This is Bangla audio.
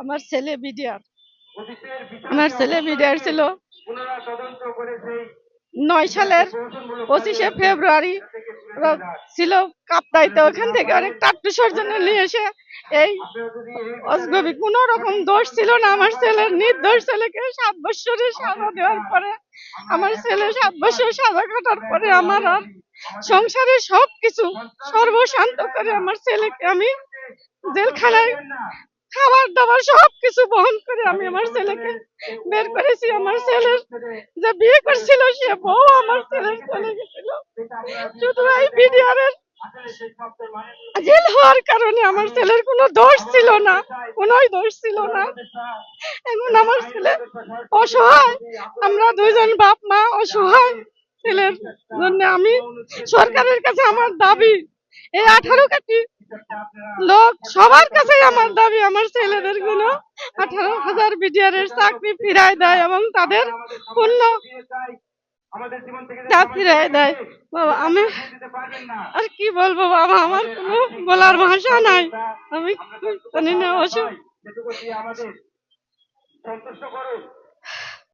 আমার ছেলে বিডিআর ছিল 9 সালের 25শে ফেব্রুয়ারি ছিল কাপ্তাইতে। ওখান থেকে অনেক টাট্টুসর জন্য নিয়ে এসে এই অজগবি কোনো রকম দোষ ছিল না। আমার ছেলের নির্দোষ ছেলেকে 7 বছরের সাজা দেওয়ার পরে, আমার ছেলে 7 বছর সাজা কাটার পরে আমার আর সংসারের সবকিছু সর্বশান্ত করে আমার ছেলেকে আমি জেলখানায় খাবার দাবার সবকিছু বহন করে আমি আমার ছেলেকে বের করেছি। আমার ছেলের যে বিয়ে করছিল সে বউ আমার ছেলের চলে গেছিল। শুধু এই বিডিআরের জেল হওয়ার কারণে আমার ছেলের কোনো দোষ ছিল না, কোনোই দোষ ছিল না। এখন আমার ছেলে অসহায়, আমরা দুইজন বাপ মা অসহায়। ছেলের জন্য আমি সরকারের কাছে আমার দাবি, এই 18 কোটি লোক সবার কাছে আমার দাবি, আমার ছেলেদের কোনো 18,000 বিডিআরের চাকরি ফিরায় দেয় এবং তাদের পূর্ণ ফিরায় দেয়। বাবা আমি আর কি বলবো বাবা, আমার কোনো বলার ভাষা নাই। আমি জানি না অসুখ